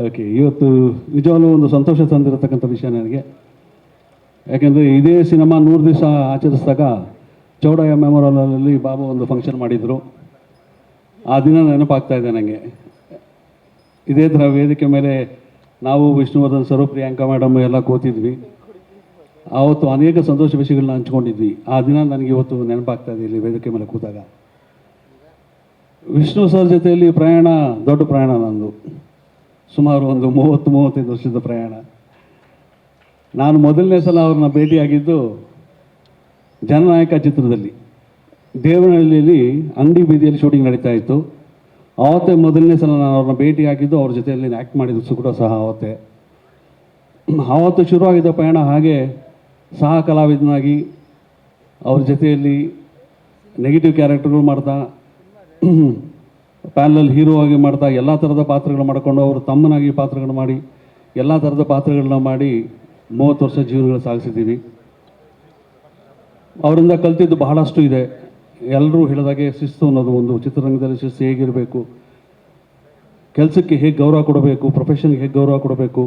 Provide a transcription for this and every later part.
Okay, ಇವತ್ತು ನಿಜವಾಗ್ಲೂ ಒಂದು ಸಂತೋಷ ತಂದಿರತಕ್ಕಂಥ ವಿಷಯ ನನಗೆ. ಯಾಕೆಂದರೆ ಇದೇ ಸಿನಿಮಾ 100 ದಿವಸ ಆಚರಿಸಿದಾಗ ಚೌಡಯ್ಯ ಮೆಮೋರಿಯಲಲ್ಲಿ ಬಾಬು ಒಂದು ಫಂಕ್ಷನ್ ಮಾಡಿದರು. ಆ ದಿನ ನೆನಪಾಗ್ತಾ ಇದೆ ನನಗೆ. ಇದೇ ಥರ ವೇದಿಕೆ ಮೇಲೆ ನಾವು ವಿಷ್ಣುವರ್ಧನ್ ಸರು, ಪ್ರಿಯಾಂಕಾ ಮೇಡಮ್ ಎಲ್ಲ ಕೂತಿದ್ವಿ. ಆವತ್ತು ಅನೇಕ ಸಂತೋಷ ವಿಷಯಗಳನ್ನ ಹಂಚ್ಕೊಂಡಿದ್ವಿ. ಆ ದಿನ ನನಗೆ ಇವತ್ತು ನೆನಪಾಗ್ತಾ ಇದೆ ಇಲ್ಲಿ ವೇದಿಕೆ ಮೇಲೆ ಕೂತಾಗ. ವಿಷ್ಣು ಸರ್ ಜೊತೆಯಲ್ಲಿ ಪ್ರಯಾಣ ದೊಡ್ಡ ಪ್ರಯಾಣ ನಂದು. ಸುಮಾರು ಒಂದು 30-35 ವರ್ಷದ ಪ್ರಯಾಣ. ನಾನು ಮೊದಲನೇ ಸಲ ಅವ್ರನ್ನ ಭೇಟಿಯಾಗಿದ್ದು ಜನನಾಯಕ ಚಿತ್ರದಲ್ಲಿ. ದೇವನಹಳ್ಳಿಯಲ್ಲಿ ಅಂಗಡಿ ಬೀದಿಯಲ್ಲಿ ಶೂಟಿಂಗ್ ನಡೀತಾ ಇತ್ತು. ಆವತ್ತೇ ಮೊದಲನೇ ಸಲ ನಾನು ಅವ್ರನ್ನ ಭೇಟಿಯಾಗಿದ್ದು, ಅವ್ರ ಜೊತೆಯಲ್ಲಿ ಆ್ಯಕ್ಟ್ ಮಾಡಿದ್ದು ಕೂಡ ಸಹ ಆವತ್ತೇ. ಆವತ್ತು ಶುರುವಾಗಿದ್ದ ಪ್ರಯಾಣ ಹಾಗೆ ಸಹ ಕಲಾವಿದನಾಗಿ ಅವ್ರ ಜೊತೆಯಲ್ಲಿ ನೆಗೆಟಿವ್ ಕ್ಯಾರೆಕ್ಟರ್ಗಳು ಮಾಡ್ತಾ, ಪ್ಯಾನಲ್ ಹೀರೋ ಆಗಿ ಮಾಡ್ತಾ, ಎಲ್ಲ ಥರದ ಪಾತ್ರಗಳು ಮಾಡಿಕೊಂಡು ಅವರು ತಮ್ಮನಾಗಿ ಪಾತ್ರಗಳು ಮಾಡಿ ಎಲ್ಲ ಥರದ ಪಾತ್ರಗಳನ್ನ ಮಾಡಿ 30 ವರ್ಷ ಜೀವನಗಳು ಸಾಗಿಸಿದ್ದೀವಿ. ಅವರಿಂದ ಕಲ್ತಿದ್ದು ಬಹಳಷ್ಟು ಇದೆ. ಎಲ್ಲರೂ ಹೇಳಿದಾಗೆ ಶಿಸ್ತು ಅನ್ನೋದು ಒಂದು, ಚಿತ್ರರಂಗದಲ್ಲಿ ಶಿಸ್ತು ಹೇಗಿರಬೇಕು, ಕೆಲಸಕ್ಕೆ ಹೇಗೆ ಗೌರವ ಕೊಡಬೇಕು, ಪ್ರೊಫೆಷನ್ಗೆ ಹೇಗೆ ಗೌರವ ಕೊಡಬೇಕು,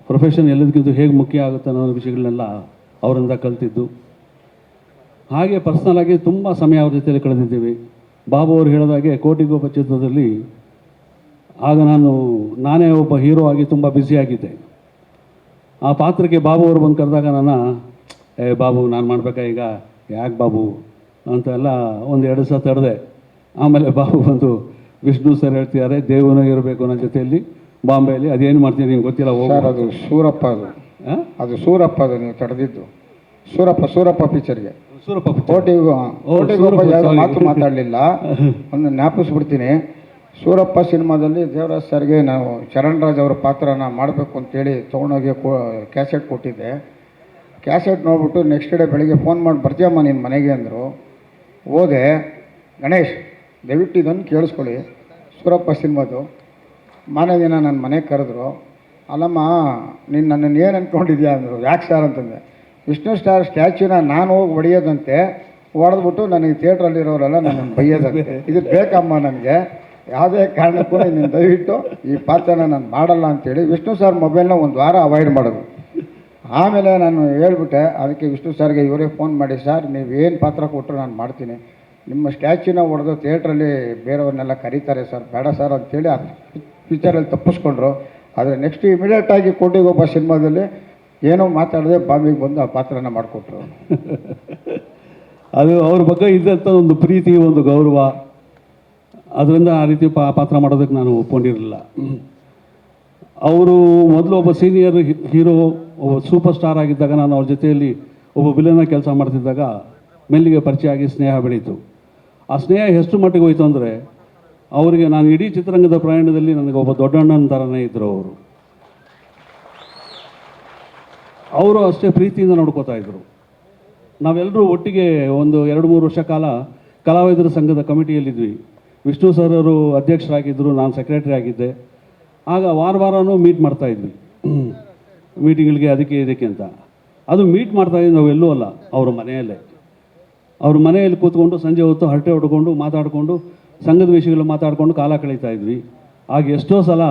ಪ್ರೊಫೆಷನ್ ಎಲ್ಲದಕ್ಕಿಂತ ಹೇಗೆ ಮುಖ್ಯ ಆಗುತ್ತೆ ಅನ್ನೋ ವಿಷಯಗಳನ್ನೆಲ್ಲ ಅವರಿಂದ ಕಲ್ತಿದ್ದು. ಹಾಗೆ ಪರ್ಸ್ನಲ್ ಆಗಿ ತುಂಬ ಸಮಯ ಅವ್ರ ಜೊತೆಯಲ್ಲಿ ಕಳೆದಿದ್ದೀವಿ. ಬಾಬು ಅವರು ಹೇಳಿದಾಗೆ ಕೋಟಿಗೊಬ್ಬ ಚಿತ್ರದಲ್ಲಿ ಆಗ ನಾನೇ ಒಬ್ಬ ಹೀರೋ ಆಗಿ ತುಂಬ ಬ್ಯುಸಿಯಾಗಿದ್ದೆ. ಆ ಪಾತ್ರಕ್ಕೆ ಬಾಬು ಅವರು ಬಂದು ಕರೆದಾಗ ಬಾಬು ನಾನು ಮಾಡಬೇಕಾ ಈಗ, ಯಾಕೆ ಬಾಬು ಅಂತೆಲ್ಲ 1-2 ಸಲ ತಡೆದೆ. ಆಮೇಲೆ ಬಾಬು ಬಂದು, ವಿಷ್ಣು ಸರ್ ಹೇಳ್ತಿದ್ದಾರೆ ದೇವನ ಇರಬೇಕು ನನ್ನ ಜೊತೆಯಲ್ಲಿ ಬಾಂಬೆಯಲ್ಲಿ, ಅದೇನು ಮಾಡ್ತೀನಿ ನಿಮ್ಗೆ ಗೊತ್ತಿಲ್ಲ ಸರ್. ಅದು ಸೂರಪ್ಪ, ಅದು ಸೂರಪ್ಪ, ಅದು ನೀವು ತಡೆದಿದ್ದು ಸೂರಪ್ಪ ಪಿಕ್ಚರ್ಗೆ. ಸೂರಪ್ಪ ಕೋಟಿಗೊಬ್ಬ ಮಾತು ಮಾತಾಡಲಿಲ್ಲ. ಒಂದು ಜ್ಞಾಪಿಸ್ಬಿಡ್ತೀನಿ. ಸೂರಪ್ಪ ಸಿನಿಮಾದಲ್ಲಿ ದೇವರಾಜ್ ಸರ್ಗೆ ನಾವು ಚರಣ್ ರಾಜ್ ಅವರ ಪಾತ್ರನ ಮಾಡಬೇಕು ಅಂತೇಳಿ ತೊಗೊಂಡೋಗಿ ಕ್ಯಾಸೆಟ್ ಕೊಟ್ಟಿದ್ದೆ. ಕ್ಯಾಸೆಟ್ ನೋಡ್ಬಿಟ್ಟು ನೆಕ್ಸ್ಟ್ ಡೇ ಬೆಳಿಗ್ಗೆ ಫೋನ್ ಮಾಡಿ ಬರ್ತೀಯಮ್ಮ ನಿನ್ನ ಮನೆಗೆ ಅಂದರು. ಹೋದೆ. ಗಣೇಶ್ ದಯವಿಟ್ಟು ಇದನ್ನು ಕೇಳಿಸ್ಕೊಳ್ಳಿ, ಸೂರಪ್ಪ ಸಿನಿಮಾದು ಮಾರನೇ ದಿನ ನನ್ನ ಮನೆಗೆ ಕರೆದ್ರು. ಅಲ್ಲಮ್ಮ ನೀನು ನನ್ನನ್ನು ಏನು ಅಂದ್ಕೊಂಡಿದ್ಯಾ ಅಂದರು. ಯಾಕೆ ಸರ್ ಅಂತಂದೆ. ವಿಷ್ಣು ಸ್ಟಾರ್ ಸ್ಟ್ಯಾಚ್ಯೂನ ನಾನು ಹೋಗಿ ಹೊಡೆಯೋದಂತೆ, ಹೊಡೆದ್ಬಿಟ್ಟು ನನಗೆ ಥಿಯೇಟ್ರಲ್ಲಿರೋರೆಲ್ಲ ನನ್ನನ್ನು ಬೈಯೋದಂತೆ. ಇದು ಬೇಕಮ್ಮ ನನಗೆ, ಯಾವುದೇ ಕಾರಣಕ್ಕೂ ನೀನು ದಯವಿಟ್ಟು ಈ ಪಾತ್ರನ ನಾನು ಮಾಡಲ್ಲ ಅಂತೇಳಿ ವಿಷ್ಣು ಸರ್ ಮೊಬೈಲ್ನ 1 ವಾರ ಅವಾಯ್ಡ್ ಮಾಡೋದು. ಆಮೇಲೆ ನಾನು ಹೇಳ್ಬಿಟ್ಟೆ. ಅದಕ್ಕೆ ವಿಷ್ಣು ಸರ್ಗೆ ಇವರೇ ಫೋನ್ ಮಾಡಿ, ಸರ್ ನೀವೇನು ಪಾತ್ರ ಕೊಟ್ಟರು ನಾನು ಮಾಡ್ತೀನಿ, ನಿಮ್ಮ ಸ್ಟ್ಯಾಚ್ಯೂನ ಹೊಡೆದು ಥಿಯೇಟ್ರಲ್ಲಿ ಬೇರೆಯವ್ರನ್ನೆಲ್ಲ ಕರೀತಾರೆ ಸರ್, ಬೇಡ ಸರ್ ಅಂತೇಳಿ ಆ ಪಿಕ್ಚರಲ್ಲಿ ತಪ್ಪಿಸ್ಕೊಂಡ್ರು. ಆದರೆ ನೆಕ್ಸ್ಟ್ ಇಮಿಡಿಯೇಟಾಗಿ ಕೋಟಿಗೊಬ್ಬ ಸಿನಿಮಾದಲ್ಲಿ ಏನೋ ಮಾತಾಡದೆ ಬಾಂಬೆಗೆ ಬಂದು ಆ ಪಾತ್ರನ ಮಾಡಿಕೊಟ್ರು. ಅದು ಅವ್ರ ಬಗ್ಗೆ ಇದ್ದಂಥ ಒಂದು ಪ್ರೀತಿ, ಒಂದು ಗೌರವ, ಅದರಿಂದ ಆ ರೀತಿ ಪಾತ್ರ ಮಾಡೋದಕ್ಕೆ ನಾನು ಒಪ್ಕೊಂಡಿರಲಿಲ್ಲ. ಅವರು ಮೊದಲು ಒಬ್ಬ ಸೀನಿಯರ್ ಹೀರೋ, ಒಬ್ಬ ಸೂಪರ್ ಸ್ಟಾರ್ ಆಗಿದ್ದಾಗ ನಾನು ಅವ್ರ ಜೊತೆಯಲ್ಲಿ ಒಬ್ಬ ವಿಲನ ಕೆಲಸ ಮಾಡ್ತಿದ್ದಾಗ ಮೆಲ್ಲಿಗೆ ಪರಿಚಯ ಆಗಿ ಸ್ನೇಹ ಬೆಳೀತು. ಆ ಸ್ನೇಹ ಎಷ್ಟು ಮಟ್ಟಿಗೆ ಹೋಯಿತು ಅಂದರೆ, ಅವರಿಗೆ ನಾನು ಇಡೀ ಚಿತ್ರರಂಗದ ಪ್ರಯಾಣದಲ್ಲಿ ನನಗೆ ಒಬ್ಬ ದೊಡ್ಡಣ್ಣನ ಥರನೇ ಇದ್ದರು ಅವರು. ಅವರು ಅಷ್ಟೇ ಪ್ರೀತಿಯಿಂದ ನೋಡ್ಕೋತಾ ಇದ್ದರು. ನಾವೆಲ್ಲರೂ ಒಟ್ಟಿಗೆ ಒಂದು 2-3 ವರ್ಷ ಕಾಲ ಕಲಾವಿದರ ಸಂಘದ ಕಮಿಟಿಯಲ್ಲಿದ್ವಿ. ವಿಷ್ಣು ಸರ್ ಅವರು ಅಧ್ಯಕ್ಷರಾಗಿದ್ದರು, ನಾನು ಸೆಕ್ರೆಟರಿ ಆಗಿದ್ದೆ. ಆಗ ವಾರನೂ ಮೀಟ್ ಮಾಡ್ತಾಯಿದ್ವಿ, ಮೀಟಿಂಗ್ಗಳಿಗೆ ಅದಕ್ಕೆ ಇದಕ್ಕೆ ಅಂತ. ಅದು ಮೀಟ್ ಮಾಡ್ತಾಯಿದ್ವಿ ನಾವೆಲ್ಲೂ ಅಲ್ಲ, ಅವ್ರ ಮನೆಯಲ್ಲೇ. ಅವ್ರ ಮನೆಯಲ್ಲಿ ಕೂತ್ಕೊಂಡು ಸಂಜೆ ಹೊತ್ತು ಹರಟೆ ಹೊಡ್ಕೊಂಡು ಮಾತಾಡಿಕೊಂಡು ಸಂಘದ ವಿಷಯಗಳು ಮಾತಾಡಿಕೊಂಡು ಕಾಲ ಕಳೀತಾ ಇದ್ವಿ. ಆಗ ಎಷ್ಟೋ ಸಲ,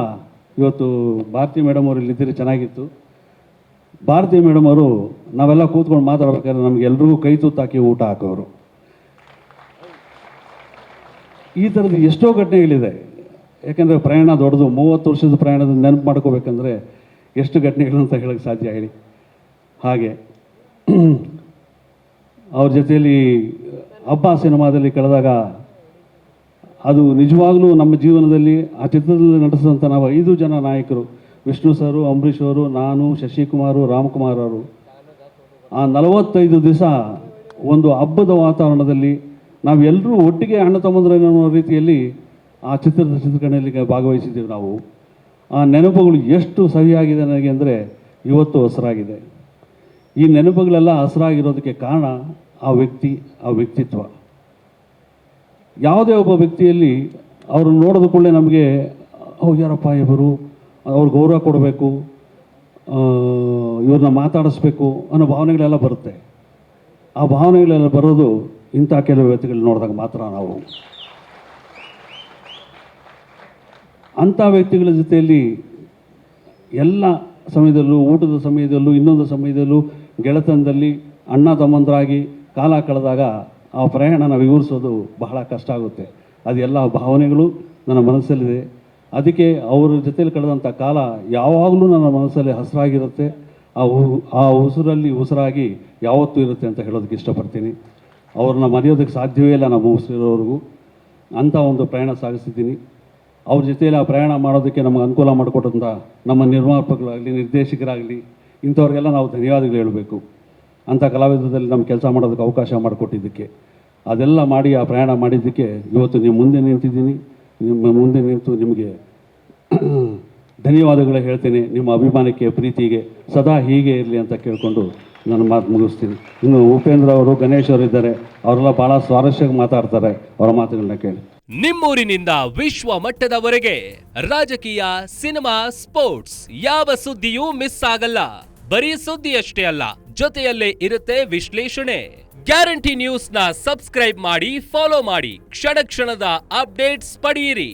ಇವತ್ತು ಭಾರತಿ ಮೇಡಮ್ ಅವರು ಇಲ್ಲಿದ್ದರೆ ಚೆನ್ನಾಗಿತ್ತು. ಭಾರತಿ ಮೇಡಮ್ ಅವರು ನಾವೆಲ್ಲ ಕೂತ್ಕೊಂಡು ಮಾತಾಡ್ಬೇಕಾದ್ರೆ ನಮಗೆಲ್ರಿಗೂ ಕೈ ತುತ್ತಾಕಿ ಊಟ ಹಾಕೋರು. ಈ ಥರದ್ದು ಎಷ್ಟೋ ಘಟನೆಗಳಿದೆ. ಯಾಕೆಂದರೆ ಪ್ರಯಾಣ ದೊಡ್ಡದು. 30 ವರ್ಷದ ಪ್ರಯಾಣದ ನೆನಪು ಮಾಡ್ಕೋಬೇಕಂದ್ರೆ ಎಷ್ಟು ಘಟನೆಗಳು ಅಂತ ಹೇಳೋಕ್ಕೆ ಸಾಧ್ಯ ಹೇಳಿ. ಹಾಗೆ ಅವ್ರ ಜೊತೆಯಲ್ಲಿ ಹಬ್ಬ ಸಿನಿಮಾದಲ್ಲಿ ಕಳೆದಾಗ ಅದು ನಿಜವಾಗ್ಲೂ ನಮ್ಮ ಜೀವನದಲ್ಲಿ ಆ ಚಿತ್ರದಲ್ಲಿ ನಟಿಸಿದಂಥ ನಾವು 5 ಜನ ನಾಯಕರು, ವಿಷ್ಣು ಸರು, ಅಂಬರೀಷ್ ಅವರು, ನಾನು, ಶಶಿಕುಮಾರು, ರಾಮ್ಕುಮಾರ್ ಅವರು, ಆ 45 ದಿವಸ ಒಂದು ಹಬ್ಬದ ವಾತಾವರಣದಲ್ಲಿ ನಾವೆಲ್ಲರೂ ಒಟ್ಟಿಗೆ ಅಣ್ಣ ತಮ್ಮಂದಿರ ರೀತಿಯಲ್ಲಿ ಆ ಚಿತ್ರೀಕರಣದಲ್ಲಿ ಭಾಗವಹಿಸಿದ್ದೀವಿ ನಾವು. ಆ ನೆನಪುಗಳು ಎಷ್ಟು ಸವಿಯಾಗಿದೆ ನನಗೆ ಅಂದರೆ ಇವತ್ತು ಹಸಿರಾಗಿದೆ. ಈ ನೆನಪುಗಳೆಲ್ಲ ಹಸಿರಾಗಿರೋದಕ್ಕೆ ಕಾರಣ ಆ ವ್ಯಕ್ತಿ, ಆ ವ್ಯಕ್ತಿತ್ವ. ಯಾವುದೇ ಒಬ್ಬ ವ್ಯಕ್ತಿಯಲ್ಲಿ ಅವ್ರನ್ನ ನೋಡೋದು ಕೂಡಲೇ ನಮಗೆ ಯಾರಪ್ಪ ಇವರು, ಅವ್ರು ಗೌರವ ಕೊಡಬೇಕು, ಇವ್ರನ್ನ ಮಾತಾಡಿಸ್ಬೇಕು ಅನ್ನೋ ಭಾವನೆಗಳೆಲ್ಲ ಬರುತ್ತೆ. ಆ ಭಾವನೆಗಳೆಲ್ಲ ಬರೋದು ಇಂಥ ಕೆಲವು ವ್ಯಕ್ತಿಗಳು ನೋಡಿದಾಗ ಮಾತ್ರ. ನಾವು ಅಂಥ ವ್ಯಕ್ತಿಗಳ ಜೊತೆಯಲ್ಲಿ ಎಲ್ಲ ಸಮಯದಲ್ಲೂ, ಊಟದ ಸಮಯದಲ್ಲೂ, ಇನ್ನೊಂದು ಸಮಯದಲ್ಲೂ ಗೆಳೆತನದಲ್ಲಿ ಅಣ್ಣ ತಮ್ಮಂದರಾಗಿ ಕಾಲ ಕಳೆದಾಗ ಆ ಪ್ರಯಾಣನ ವಿವರಿಸೋದು ಬಹಳ ಕಷ್ಟ ಆಗುತ್ತೆ. ಅದೆಲ್ಲ ಭಾವನೆಗಳು ನನ್ನ ಮನಸ್ಸಲ್ಲಿದೆ. ಅದಕ್ಕೆ ಅವ್ರ ಜೊತೆಲಿ ಕಳೆದಂಥ ಕಾಲ ಯಾವಾಗಲೂ ನನ್ನ ಮನಸ್ಸಲ್ಲಿ ಹಸಿರಾಗಿರುತ್ತೆ. ಆ ಉಸಿರಲ್ಲಿ ಉಸಿರಾಗಿ ಯಾವತ್ತೂ ಇರುತ್ತೆ ಅಂತ ಹೇಳೋದಕ್ಕೆ ಇಷ್ಟಪಡ್ತೀನಿ. ಅವ್ರನ್ನ ಮರೆಯೋದಕ್ಕೆ ಸಾಧ್ಯವೇ ಇಲ್ಲ ನಮ್ಮ ಉಸಿರೋವರೆಗೂ. ಅಂಥ ಒಂದು ಪ್ರಯಾಣ ಸಾಗಿಸಿದ್ದೀನಿ. ಅವ್ರ ಜೊತೆಯಲ್ಲಿ ಆ ಪ್ರಯಾಣ ಮಾಡೋದಕ್ಕೆ ನಮಗೆ ಅನುಕೂಲ ಮಾಡಿಕೊಟ್ಟಂಥ ನಮ್ಮ ನಿರ್ಮಾಪಕರಾಗಲಿ, ನಿರ್ದೇಶಕರಾಗಲಿ, ಇಂಥವ್ರಿಗೆಲ್ಲ ನಾವು ಧನ್ಯವಾದಗಳು ಹೇಳಬೇಕು. ಅಂಥ ಕಲಾವಿದರಲ್ಲಿ ನಮ್ಮ ಕೆಲಸ ಮಾಡೋದಕ್ಕೆ ಅವಕಾಶ ಮಾಡಿಕೊಟ್ಟಿದ್ದಕ್ಕೆ, ಅದೆಲ್ಲ ಮಾಡಿ ಆ ಪ್ರಯಾಣ ಮಾಡಿದ್ದಕ್ಕೆ ಇವತ್ತು ನಿಮ್ಮ ಮುಂದೆ ನಿಂತಿದ್ದೀನಿ. ನಿಮ್ಮ ಮುಂದೆ ನಿಂತು ನಿಮಗೆ ಧನ್ಯವಾದಗಳು ಹೇಳ್ತೇನೆ. ನಿಮ್ಮ ಅಭಿಮಾನಕ್ಕೆ, ಪ್ರೀತಿಗೆ ಸದಾ ಹೀಗೆ ಇರಲಿ ಅಂತ ಕೇಳಿಕೊಂಡು ನನ್ನ ಮಾತು ಮುಗಿಸ್ತೀನಿ. ಇನ್ನು ಉಪೇಂದ್ರ ಅವರು, ಗಣೇಶ್ ಅವರು ಇದ್ದಾರೆ. ಅವರೆಲ್ಲ ಭಾಳ ಸ್ವಾರಸ್ಯವಾಗಿ ಮಾತಾಡ್ತಾರೆ. ಅವರ ಮಾತುಗಳನ್ನ ಕೇಳಿ. ನಿಮ್ಮೂರಿನಿಂದ ವಿಶ್ವ ಮಟ್ಟದವರೆಗೆ ರಾಜಕೀಯ, ಸಿನಿಮಾ, ಸ್ಪೋರ್ಟ್ಸ್ ಯಾವ ಸುದ್ದಿಯೂ ಮಿಸ್ ಆಗಲ್ಲ. ಬರೀ ಸುದ್ದಿಯಷ್ಟೇ ಅಲ್ಲ, ಜೊತೆಯಲ್ಲೇ ಇರುತ್ತೆ ವಿಶ್ಲೇಷಣೆ. ಗ್ಯಾರಂಟಿ ನ್ಯೂಸ್ ನ ಸಬ್ಸ್ಕ್ರೈಬ್ ಮಾಡಿ, ಫಾಲೋ ಮಾಡಿ, ಕ್ಷಣ ಕ್ಷಣದ ಅಪ್ಡೇಟ್ಸ್ ಪಡೆಯಿರಿ.